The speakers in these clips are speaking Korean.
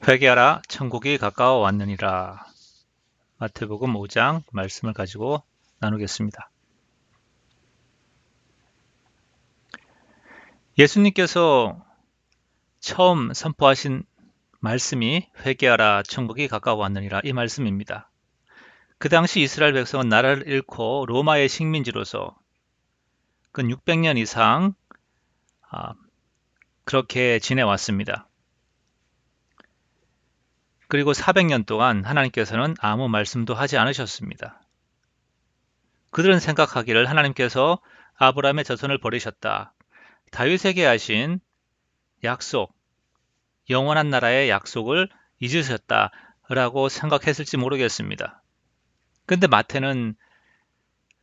회개하라 천국이 가까워 왔느니라. 마태복음 5장 말씀을 가지고 나누겠습니다. 예수님께서 처음 선포하신 말씀이 회개하라 천국이 가까워 왔느니라 이 말씀입니다. 그 당시 이스라엘 백성은 나라를 잃고 로마의 식민지로서 근 600년 이상 그렇게 지내왔습니다. 그리고 400년 동안 하나님께서는 아무 말씀도 하지 않으셨습니다. 그들은 생각하기를 하나님께서 아브라함의 자손을 버리셨다. 다윗에게 하신 약속, 영원한 나라의 약속을 잊으셨다라고 생각했을지 모르겠습니다. 근데 마태복음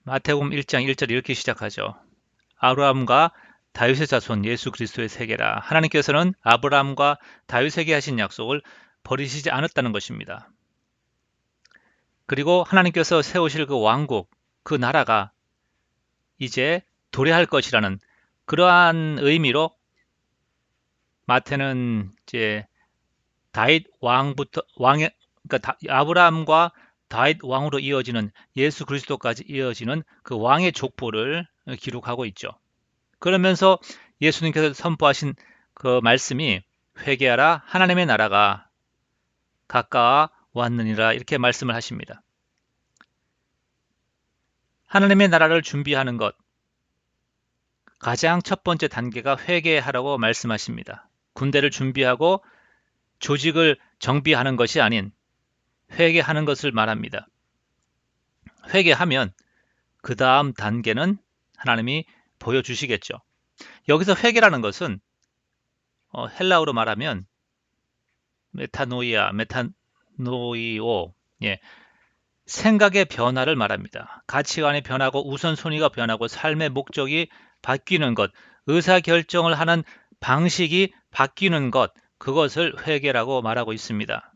1장 1절 이렇게 시작하죠. 아브라함과 다윗의 자손 예수 그리스도의 세계라. 하나님께서는 아브라함과 다윗에게 하신 약속을 버리시지 않았다는 것입니다. 그리고 하나님께서 세우실 그 왕국, 그 나라가 이제 도래할 것이라는 그러한 의미로 마태는 이제 다윗 왕부터 왕의 그러니까 아브라함과 다윗 왕으로 이어지는 예수 그리스도까지 이어지는 그 왕의 족보를 기록하고 있죠. 그러면서 예수님께서 선포하신 그 말씀이 회개하라 하나님의 나라가 가까워 왔느니라 이렇게 말씀을 하십니다. 하나님의 나라를 준비하는 것 가장 첫 번째 단계가 회개하라고 말씀하십니다. 군대를 준비하고 조직을 정비하는 것이 아닌 회개하는 것을 말합니다. 회개하면 그 다음 단계는 하나님이 보여주시겠죠. 여기서 회개라는 것은 헬라어로 말하면 메타노이오, 예, 생각의 변화를 말합니다. 가치관이 변하고 우선순위가 변하고 삶의 목적이 바뀌는 것, 의사결정을 하는 방식이 바뀌는 것, 그것을 회개라고 말하고 있습니다.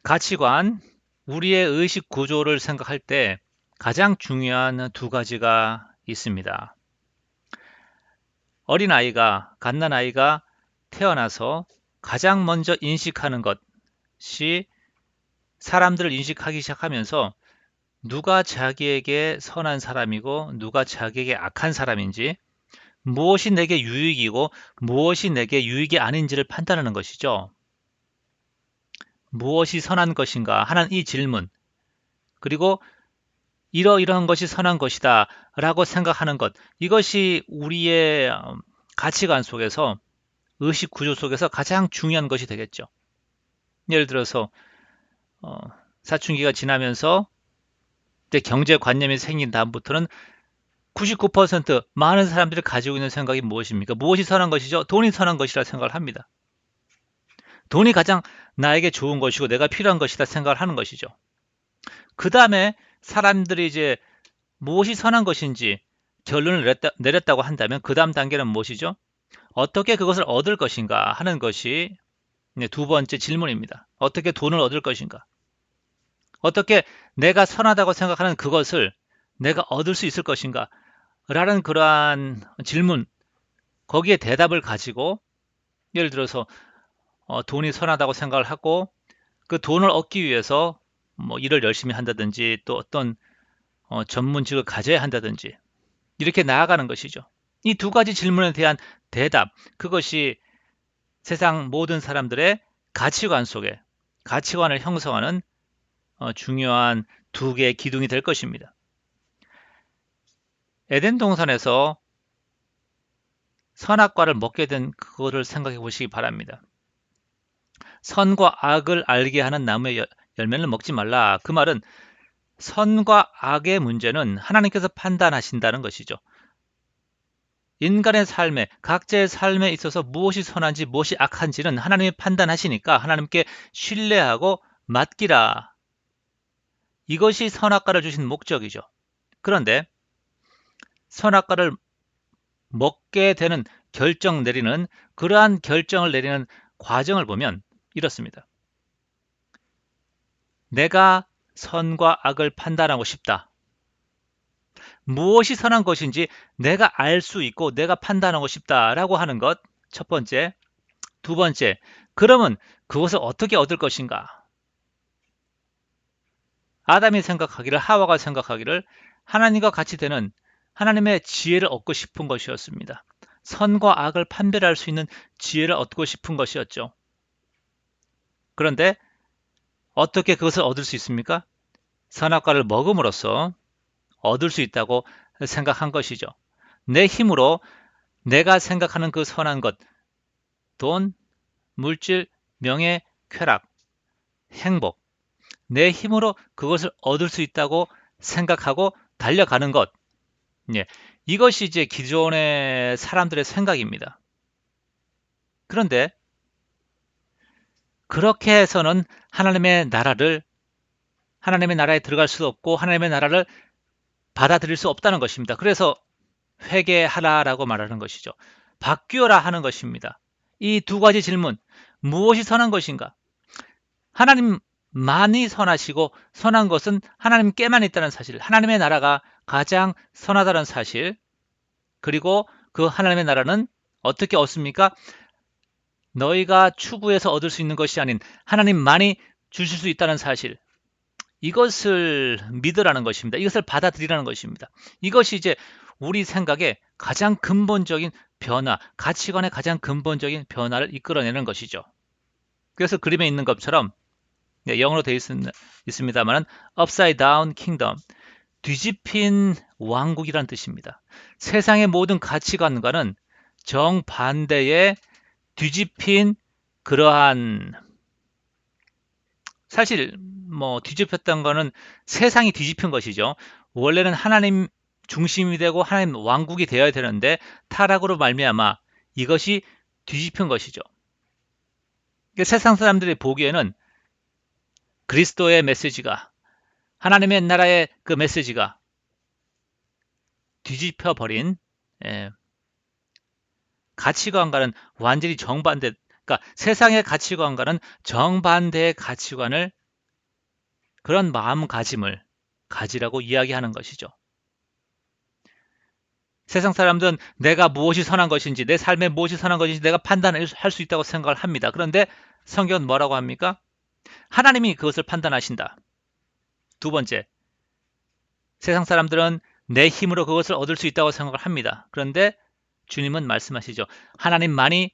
가치관, 우리의 의식 구조를 생각할 때 가장 중요한 두 가지가 있습니다. 어린아이가, 갓난아이가 태어나서 가장 먼저 인식하는 것이 사람들을 인식하기 시작하면서 누가 자기에게 선한 사람이고 누가 자기에게 악한 사람인지 무엇이 내게 유익이고 무엇이 내게 유익이 아닌지를 판단하는 것이죠. 무엇이 선한 것인가 하는 이 질문 그리고 이러이러한 것이 선한 것이다 라고 생각하는 것 이것이 우리의 가치관 속에서 의식 구조 속에서 가장 중요한 것이 되겠죠. 예를 들어서 사춘기가 지나면서 경제관념이 생긴 다음부터는 99% 많은 사람들이 가지고 있는 생각이 무엇입니까? 무엇이 선한 것이죠? 돈이 선한 것이라 생각을 합니다. 돈이 가장 나에게 좋은 것이고 내가 필요한 것이다 생각을 하는 것이죠. 그 다음에 사람들이 이제 무엇이 선한 것인지 결론을 내렸다고 한다면 그 다음 단계는 무엇이죠? 어떻게 그것을 얻을 것인가 하는 것이 두 번째 질문입니다. 어떻게 돈을 얻을 것인가? 어떻게 내가 선하다고 생각하는 그것을 내가 얻을 수 있을 것인가? 라는 그러한 질문, 거기에 대답을 가지고 예를 들어서 돈이 선하다고 생각을 하고 그 돈을 얻기 위해서 뭐 일을 열심히 한다든지 또 어떤 전문직을 가져야 한다든지 이렇게 나아가는 것이죠. 이 두 가지 질문에 대한 대답, 그것이 세상 모든 사람들의 가치관 속에 가치관을 형성하는 중요한 두 개의 기둥이 될 것입니다. 에덴 동산에서 선악과를 먹게 된 그거를 생각해 보시기 바랍니다. 선과 악을 알게 하는 나무의 열매를 먹지 말라. 그 말은 선과 악의 문제는 하나님께서 판단하신다는 것이죠. 인간의 삶에, 각자의 삶에 있어서 무엇이 선한지 무엇이 악한지는 하나님이 판단하시니까 하나님께 신뢰하고 맡기라. 이것이 선악과를 주신 목적이죠. 그런데 선악과를 먹게 되는 그러한 결정을 내리는 과정을 보면 이렇습니다. 내가 선과 악을 판단하고 싶다. 무엇이 선한 것인지 내가 알 수 있고 내가 판단하고 싶다라고 하는 것, 첫 번째. 두 번째, 그러면 그것을 어떻게 얻을 것인가? 아담이 생각하기를, 하와가 생각하기를 하나님과 같이 되는 하나님의 지혜를 얻고 싶은 것이었습니다. 선과 악을 판별할 수 있는 지혜를 얻고 싶은 것이었죠. 그런데 어떻게 그것을 얻을 수 있습니까? 선악과를 먹음으로써 얻을 수 있다고 생각한 것이죠. 내 힘으로 내가 생각하는 그 선한 것, 돈, 물질, 명예, 쾌락, 행복, 내 힘으로 그것을 얻을 수 있다고 생각하고 달려가는 것. 예, 이것이 이제 기존의 사람들의 생각입니다. 그런데 그렇게 해서는 하나님의 나라에 들어갈 수 없고 하나님의 나라를 받아들일 수 없다는 것입니다. 그래서 회개하라라고 말하는 것이죠. 바뀌어라 하는 것입니다. 이 두 가지 질문, 무엇이 선한 것인가? 하나님만이 선하시고 선한 것은 하나님께만 있다는 사실, 하나님의 나라가 가장 선하다는 사실, 그리고 그 하나님의 나라는 어떻게 얻습니까? 너희가 추구해서 얻을 수 있는 것이 아닌 하나님만이 주실 수 있다는 사실, 이것을 믿으라는 것입니다. 이것을 받아들이라는 것입니다. 이것이 이제 우리 생각의 가장 근본적인 변화, 가치관의 가장 근본적인 변화를 이끌어내는 것이죠. 그래서 그림에 있는 것처럼 영어로 되어 있습니다만 upside down kingdom, 뒤집힌 왕국이란 뜻입니다. 세상의 모든 가치관과는 정반대의 뒤집힌 그러한, 사실 뭐 뒤집혔던 거는 세상이 뒤집힌 것이죠. 원래는 하나님 중심이 되고 하나님 왕국이 되어야 되는데 타락으로 말미암아 이것이 뒤집힌 것이죠. 세상 사람들이 보기에는 그리스도의 메시지가, 하나님의 나라의 그 메시지가 뒤집혀 버린, 예, 가치관과는 완전히 정반대, 그러니까 세상의 가치관과는 정반대의 가치관을, 그런 마음가짐을 가지라고 이야기하는 것이죠. 세상 사람들은 내가 무엇이 선한 것인지, 내 삶에 무엇이 선한 것인지 내가 판단할 수 있다고 생각을 합니다. 그런데 성경은 뭐라고 합니까? 하나님이 그것을 판단하신다. 두 번째, 세상 사람들은 내 힘으로 그것을 얻을 수 있다고 생각을 합니다. 그런데 주님은 말씀하시죠. 하나님만이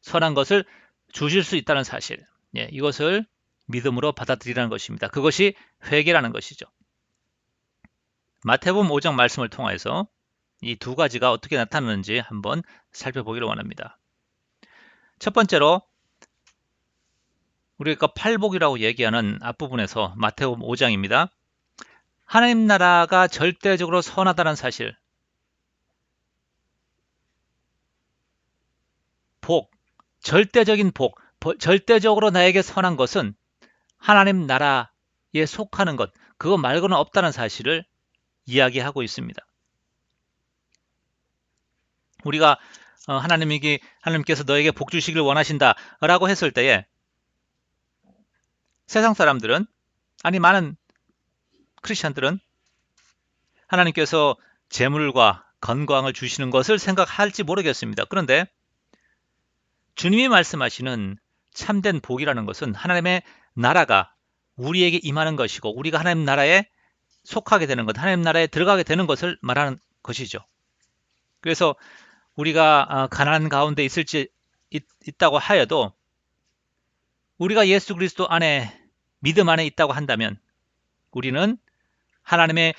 선한 것을 주실 수 있다는 사실. 예, 이것을 믿음으로 받아들이라는 것입니다. 그것이 회개라는 것이죠. 마태복음 5장 말씀을 통해서 이 두 가지가 어떻게 나타나는지 한번 살펴보기를 원합니다. 첫 번째로 우리가 팔복이라고 얘기하는 앞부분에서 마태복음 5장입니다. 하나님 나라가 절대적으로 선하다는 사실, 복, 절대적인 복, 절대적으로 나에게 선한 것은 하나님 나라에 속하는 것, 그거 말고는 없다는 사실을 이야기하고 있습니다. 우리가 하나님께서 너에게 복 주시길 원하신다라고 했을 때에 세상 사람들은, 아니 많은 크리스천들은 하나님께서 재물과 건강을 주시는 것을 생각할지 모르겠습니다. 그런데 주님이 말씀하시는 참된 복이라는 것은 하나님의 나라가 우리에게 임하는 것이고 우리가 하나님 나라에 속하게 되는 것, 하나님 나라에 들어가게 되는 것을 말하는 것이죠. 그래서 우리가 가난 가운데 있다고 하여도 우리가 예수 그리스도 안에, 믿음 안에 있다고 한다면 우리는 하나님의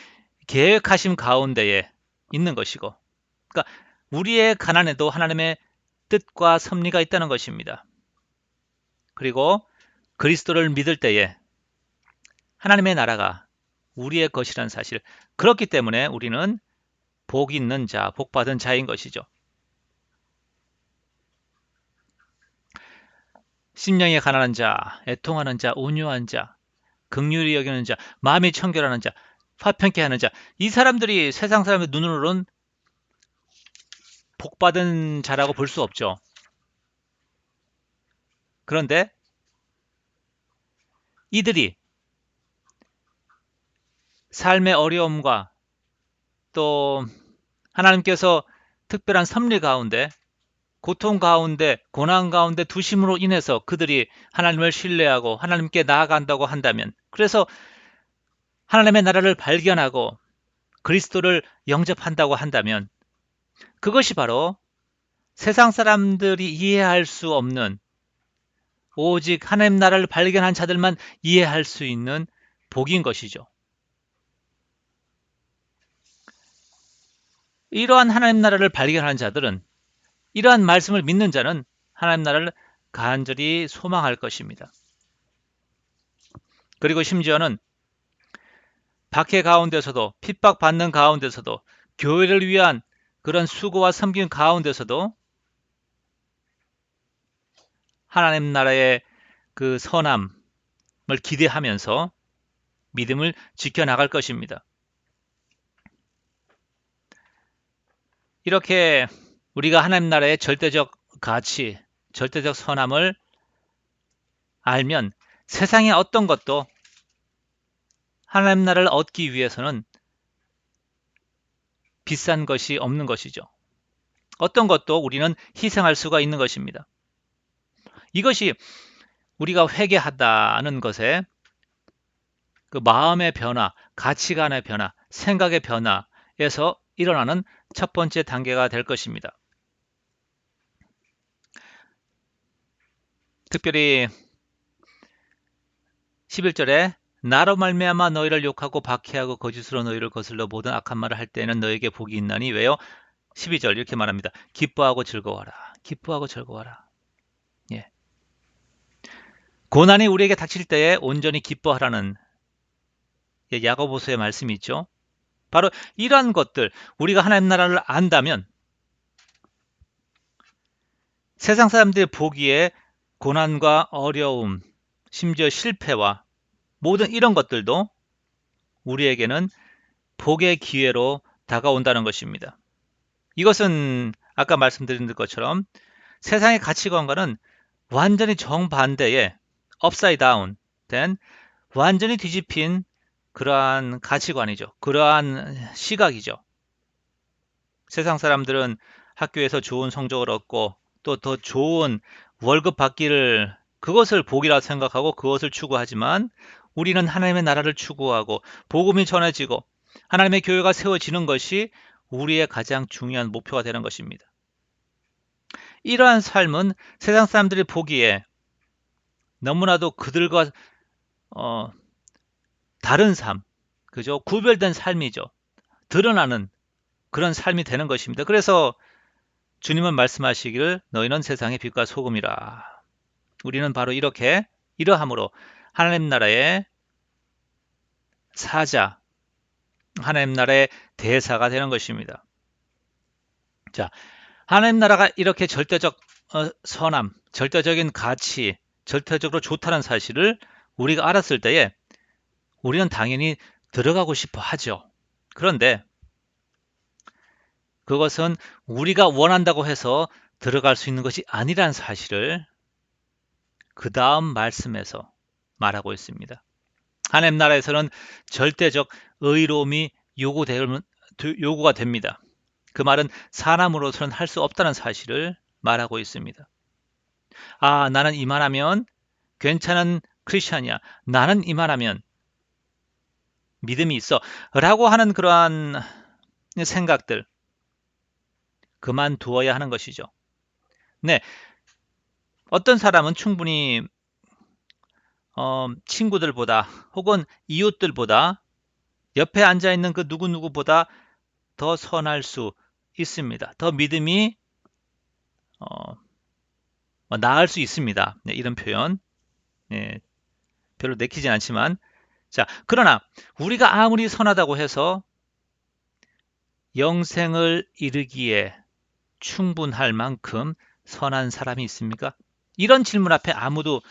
계획하심 가운데에 있는 것이고, 그러니까 우리의 가난에도 하나님의 뜻과 섭리가 있다는 것입니다. 그리고 그리스도를 믿을 때에 하나님의 나라가 우리의 것이라는 사실, 그렇기 때문에 우리는 복 있는 자, 복 받은 자인 것이죠. 심령이 가난한 자, 애통하는 자, 온유한 자, 긍휼히 여기는 자, 마음이 청결하는 자, 화평케 하는 자, 이 사람들이 세상 사람의 눈으로는 복 받은 자라고 볼 수 없죠. 그런데 이들이 삶의 어려움과 또 하나님께서 특별한 섭리 가운데 고통 가운데, 고난 가운데 두심으로 인해서 그들이 하나님을 신뢰하고 하나님께 나아간다고 한다면, 그래서 하나님의 나라를 발견하고 그리스도를 영접한다고 한다면, 그것이 바로 세상 사람들이 이해할 수 없는, 오직 하나님 나라를 발견한 자들만 이해할 수 있는 복인 것이죠. 이러한 하나님 나라를 발견한 자들은, 이러한 말씀을 믿는 자는 하나님 나라를 간절히 소망할 것입니다. 그리고 심지어는 박해 가운데서도, 핍박받는 가운데서도, 교회를 위한 그런 수고와 섬김 가운데서도 하나님 나라의 그 선함을 기대하면서 믿음을 지켜나갈 것입니다. 이렇게 우리가 하나님 나라의 절대적 가치, 절대적 선함을 알면 세상의 어떤 것도 하나님 나라를 얻기 위해서는 비싼 것이 없는 것이죠. 어떤 것도 우리는 희생할 수가 있는 것입니다. 이것이 우리가 회개하다는 것에 그 마음의 변화, 가치관의 변화, 생각의 변화에서 일어나는 첫 번째 단계가 될 것입니다. 특별히 11절에 나로 말미암아 너희를 욕하고 박해하고 거짓으로 너희를 거슬러 모든 악한 말을 할 때에는 너에게 복이 있나니 왜요? 12절 이렇게 말합니다. 기뻐하고 즐거워하라. 기뻐하고 즐거워하라. 예. 고난이 우리에게 닥칠 때에 온전히 기뻐하라는 야고보서의 말씀이 있죠. 바로 이러한 것들, 우리가 하나님 나라를 안다면 세상 사람들이 보기에 고난과 어려움, 심지어 실패와 모든 이런 것들도 우리에게는 복의 기회로 다가온다는 것입니다. 이것은 아까 말씀드린 것처럼 세상의 가치관과는 완전히 정반대의 upside down 된, 완전히 뒤집힌 그러한 가치관이죠. 그러한 시각이죠. 세상 사람들은 학교에서 좋은 성적을 얻고 또 더 좋은 월급 받기를, 그것을 복이라 생각하고 그것을 추구하지만 우리는 하나님의 나라를 추구하고 복음이 전해지고 하나님의 교회가 세워지는 것이 우리의 가장 중요한 목표가 되는 것입니다. 이러한 삶은 세상 사람들이 보기에 너무나도 그들과 다른 삶, 그죠? 구별된 삶이죠. 드러나는 그런 삶이 되는 것입니다. 그래서 주님은 말씀하시기를 너희는 세상의 빛과 소금이라. 우리는 바로 이렇게, 이러함으로 하나님 나라의 사자, 하나님 나라의 대사가 되는 것입니다. 자, 하나님 나라가 이렇게 절대적 선함, 절대적인 가치, 절대적으로 좋다는 사실을 우리가 알았을 때에 우리는 당연히 들어가고 싶어 하죠. 그런데 그것은 우리가 원한다고 해서 들어갈 수 있는 것이 아니라는 사실을 그 다음 말씀에서 말하고 있습니다. 하나님 나라에서는 절대적 의로움이 요구가 됩니다. 그 말은 사람으로서는 할 수 없다는 사실을 말하고 있습니다. 아, 나는 이만하면 괜찮은 크리스찬이야. 나는 이만하면 믿음이 있어. 라고 하는 그러한 생각들, 그만두어야 하는 것이죠. 네, 어떤 사람은 충분히 친구들보다 혹은 이웃들보다 옆에 앉아있는 그 누구누구보다 더 선할 수 있습니다. 더 믿음이 나을 수 있습니다. 네, 이런 표현 별로 내키진 않지만, 자, 그러나 우리가 아무리 선하다고 해서 영생을 이루기에 충분할 만큼 선한 사람이 있습니까? 이런 질문 앞에 아무도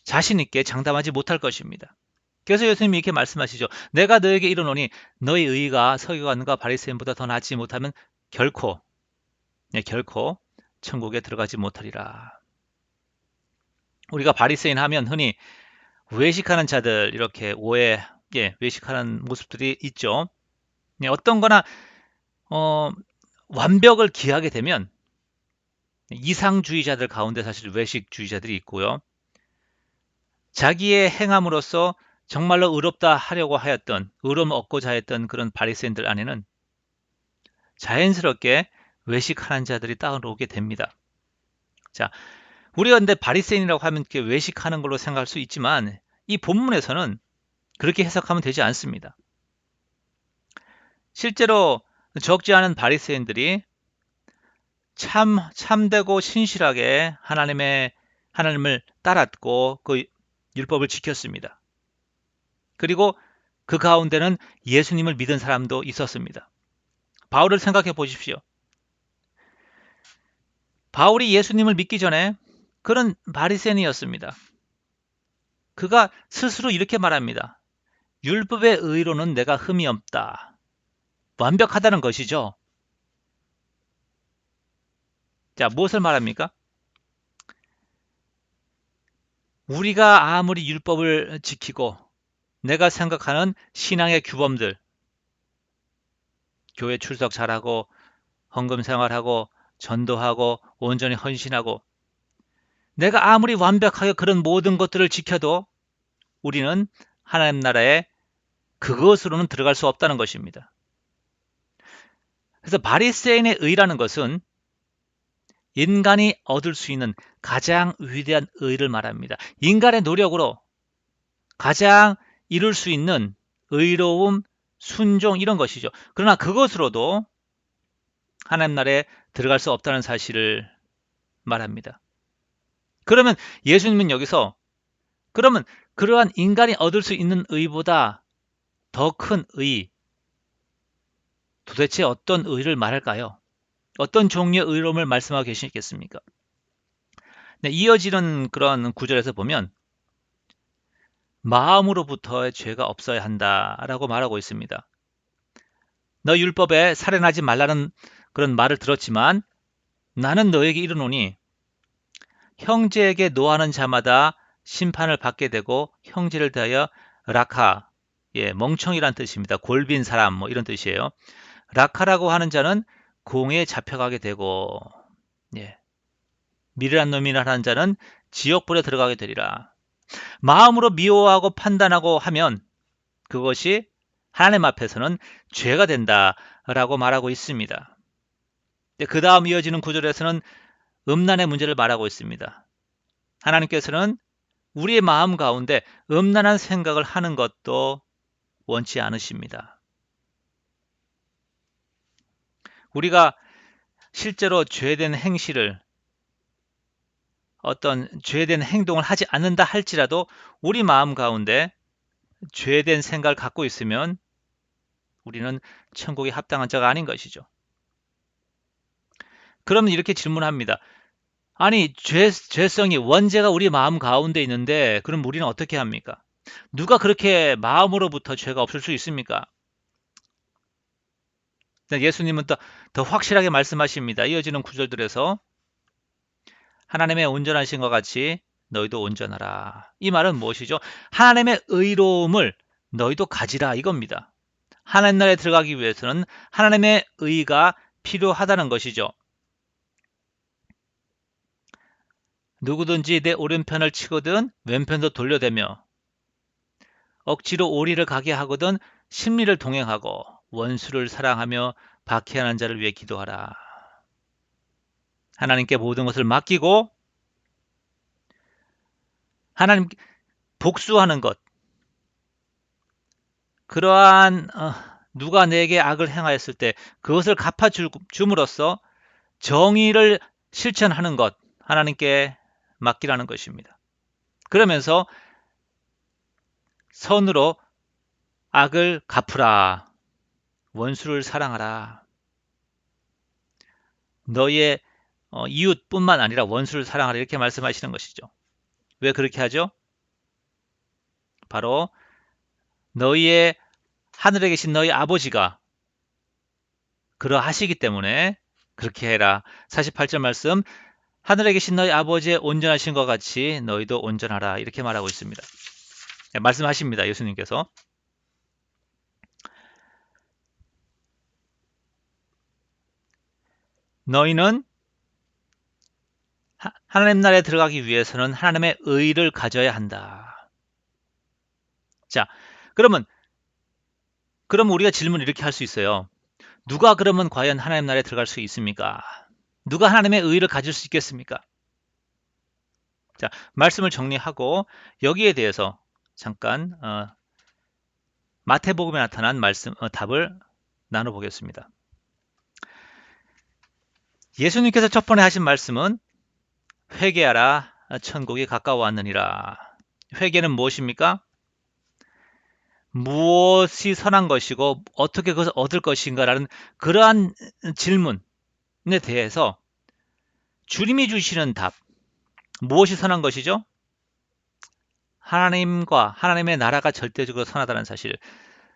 자신 있게 장담하지 못할 것입니다. 그래서 예수님이 이렇게 말씀하시죠. 내가 너에게 이르노니 너희 의가 서기관과 바리새인보다 더 낫지 못하면 결코 천국에 들어가지 못하리라. 우리가 바리새인 하면 흔히 외식하는 자들, 이렇게 외식하는 모습들이 있죠. 어떤 거나 완벽을 기하게 되면 이상주의자들 가운데 사실 외식주의자들이 있고요. 자기의 행함으로써 정말로 의롭다 하려고 하였던, 의로움 얻고자 했던 그런 바리새인들 안에는 자연스럽게 외식하는 자들이 따라오게 됩니다. 자, 우리가 근데 바리새인이라고 하면 이렇게 외식하는 걸로 생각할 수 있지만 이 본문에서는 그렇게 해석하면 되지 않습니다. 실제로 적지 않은 바리새인들이 참되고 신실하게 하나님을 따랐고 그 율법을 지켰습니다. 그리고 그 가운데는 예수님을 믿은 사람도 있었습니다. 바울을 생각해 보십시오. 바울이 예수님을 믿기 전에 그런 바리새인이었습니다. 그가 스스로 이렇게 말합니다. 율법의 의로는 내가 흠이 없다. 완벽하다는 것이죠. 자, 무엇을 말합니까? 우리가 아무리 율법을 지키고 내가 생각하는 신앙의 규범들, 교회 출석 잘하고 헌금 생활하고 전도하고 온전히 헌신하고 내가 아무리 완벽하게 그런 모든 것들을 지켜도 우리는 하나님 나라에 그것으로는 들어갈 수 없다는 것입니다. 그래서 바리새인의 의라는 것은 인간이 얻을 수 있는 가장 위대한 의를 말합니다. 인간의 노력으로 가장 이룰 수 있는 의로움, 순종 이런 것이죠. 그러나 그것으로도 하나님 나라에 들어갈 수 없다는 사실을 말합니다. 그러면 예수님은 여기서 그러면 그러한 인간이 얻을 수 있는 의보다 더 큰 의, 도대체 어떤 의를 말할까요? 어떤 종류의 의로움을 말씀하고 계시겠습니까? 네, 이어지는 그런 구절에서 보면 마음으로부터의 죄가 없어야 한다라고 말하고 있습니다. 너 율법에 살인하지 말라는 그런 말을 들었지만 나는 너에게 이르노니 형제에게 노하는 자마다 심판을 받게 되고 형제를 대하여 락하, 멍청이란 뜻입니다. 골빈 사람 뭐 이런 뜻이에요. 락하라고 하는 자는 공에 잡혀가게 되고 미련한 놈이라 하는 자는 지옥불에 들어가게 되리라. 마음으로 미워하고 판단하고 하면 그것이 하나님 앞에서는 죄가 된다라고 말하고 있습니다. 그 다음 이어지는 구절에서는 음란의 문제를 말하고 있습니다. 하나님께서는 우리의 마음 가운데 음란한 생각을 하는 것도 원치 않으십니다. 우리가 실제로 죄된 행실을 어떤 죄된 행동을 하지 않는다 할지라도 우리 마음 가운데 죄된 생각을 갖고 있으면 우리는 천국에 합당한 자가 아닌 것이죠. 그러면 이렇게 질문합니다. 아니, 죄성이 원죄가 우리 마음 가운데 있는데 그럼 우리는 어떻게 합니까? 누가 그렇게 마음으로부터 죄가 없을 수 있습니까? 예수님은 더 확실하게 말씀하십니다. 이어지는 구절들에서 하나님의 온전하신 것 같이 너희도 온전하라. 이 말은 무엇이죠? 하나님의 의로움을 너희도 가지라 이겁니다. 하나님 나라에 들어가기 위해서는 하나님의 의가 필요하다는 것이죠. 누구든지 내 오른편을 치거든 왼편도 돌려대며 억지로 오리를 가게 하거든 심리를 동행하고 원수를 사랑하며 박해하는 자를 위해 기도하라. 하나님께 모든 것을 맡기고 하나님 복수하는 것, 그러한 누가 내게 악을 행하였을 때 그것을 갚아줌으로써 정의를 실천하는 것, 하나님께 맡기라는 것입니다. 그러면서 선으로 악을 갚으라. 원수를 사랑하라. 너의 이웃뿐만 아니라 원수를 사랑하라 이렇게 말씀하시는 것이죠. 왜 그렇게 하죠? 바로 너희의 하늘에 계신 너희 아버지가 그러하시기 때문에 그렇게 해라. 48절 말씀 하늘에 계신 너희 아버지의 온전하신 것 같이 너희도 온전하라 이렇게 말하고 있습니다. 말씀하십니다. 예수님께서. 너희는 하나님 나라에 들어가기 위해서는 하나님의 의를 가져야 한다. 자, 그러면 우리가 질문을 이렇게 할 수 있어요. 누가 그러면 과연 하나님 나라에 들어갈 수 있습니까? 누가 하나님의 의를 가질 수 있겠습니까? 자, 말씀을 정리하고 여기에 대해서 잠깐 마태복음에 나타난 답을 나눠보겠습니다. 예수님께서 첫 번에 하신 말씀은 회개하라, 천국이 가까워왔느니라. 회개는 무엇입니까? 무엇이 선한 것이고 어떻게 그것을 얻을 것인가라는 그러한 질문에 대해서 주님이 주시는 답, 무엇이 선한 것이죠? 하나님과 하나님의 나라가 절대적으로 선하다는 사실,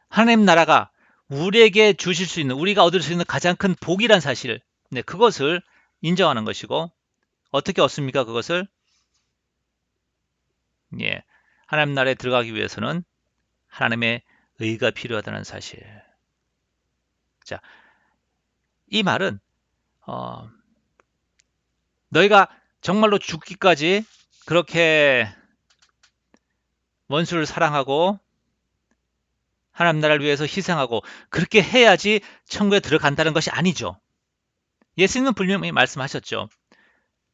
하나님 나라가 우리에게 주실 수 있는, 우리가 얻을 수 있는 가장 큰 복이란 사실, 그것을 인정하는 것이고, 어떻게 얻습니까? 그것을 하나님 나라에 들어가기 위해서는 하나님의 의가 필요하다는 사실. 자, 이 말은 너희가 정말로 죽기까지 그렇게 원수를 사랑하고 하나님 나라를 위해서 희생하고 그렇게 해야지 천국에 들어간다는 것이 아니죠. 예수님은 분명히 말씀하셨죠.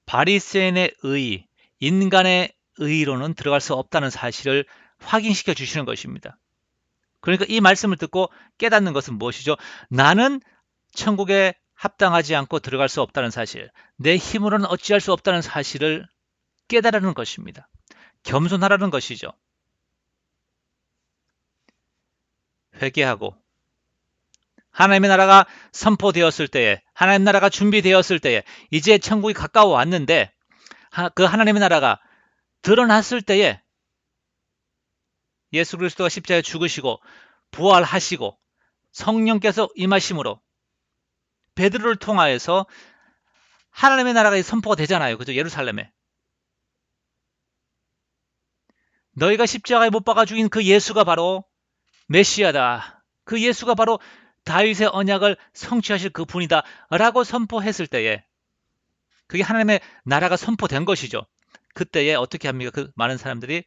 바리새인의 의, 인간의 의로는 들어갈 수 없다는 사실을 확인시켜 주시는 것입니다. 그러니까 이 말씀을 듣고 깨닫는 것은 무엇이죠? 나는 천국에 합당하지 않고 들어갈 수 없다는 사실, 내 힘으로는 어찌할 수 없다는 사실을 깨달으는 것입니다. 겸손하라는 것이죠. 회개하고 하나님의 나라가 선포되었을 때에, 하나님 나라가 준비되었을 때에, 이제 천국이 가까워 왔는데 그 하나님의 나라가 드러났을 때에 예수 그리스도가 십자가에 죽으시고 부활하시고 성령께서 임하심으로 베드로를 통하여서 하나님의 나라가 선포가 되잖아요. 그죠? 예루살렘에. 너희가 십자가에 못 박아 죽인 그 예수가 바로 메시아다. 그 예수가 바로 다윗의 언약을 성취하실 그 분이다. 라고 선포했을 때에 그게 하나님의 나라가 선포된 것이죠. 그때에 어떻게 합니까? 그 많은 사람들이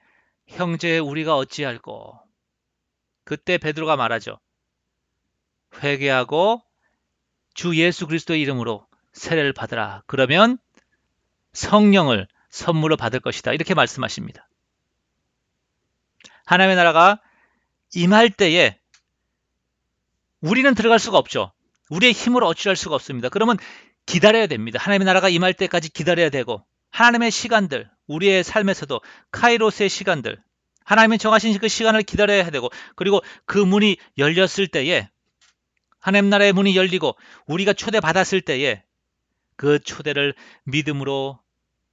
형제 우리가 어찌할꼬. 그때 베드로가 말하죠. 회개하고 주 예수 그리스도의 이름으로 세례를 받으라. 그러면 성령을 선물로 받을 것이다. 이렇게 말씀하십니다. 하나님의 나라가 임할 때에 우리는 들어갈 수가 없죠. 우리의 힘으로 어찌할 수가 없습니다. 그러면 기다려야 됩니다. 하나님의 나라가 임할 때까지 기다려야 되고 하나님의 시간들, 우리의 삶에서도 카이로스의 시간들, 하나님이 정하신 그 시간을 기다려야 되고 그리고 그 문이 열렸을 때에 하나님 나라의 문이 열리고 우리가 초대받았을 때에 그 초대를 믿음으로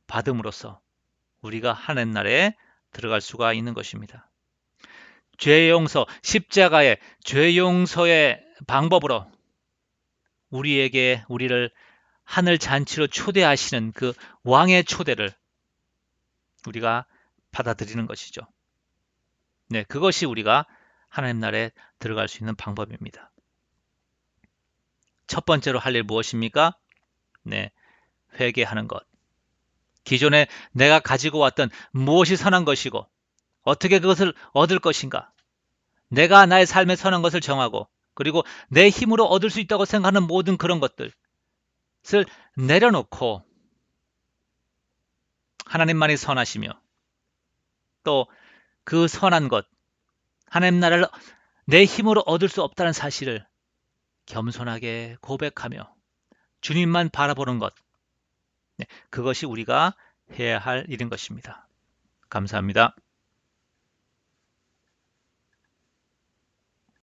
받음으로써 우리가 하나님 나라에 들어갈 수가 있는 것입니다. 죄 용서, 십자가의 죄 용서의 방법으로 우리를 하늘 잔치로 초대하시는 그 왕의 초대를 우리가 받아들이는 것이죠. 그것이 우리가 하나님 나라에 들어갈 수 있는 방법입니다. 첫 번째로 할 일 무엇입니까? 회개하는 것. 기존에 내가 가지고 왔던 무엇이 선한 것이고 어떻게 그것을 얻을 것인가? 내가 나의 삶에 선한 것을 정하고 그리고 내 힘으로 얻을 수 있다고 생각하는 모든 그런 것들을 내려놓고 하나님만이 선하시며 또 그 선한 것, 하나님 나라를 내 힘으로 얻을 수 없다는 사실을 겸손하게 고백하며 주님만 바라보는 것, 그것이 우리가 해야 할 일인 것입니다. 감사합니다.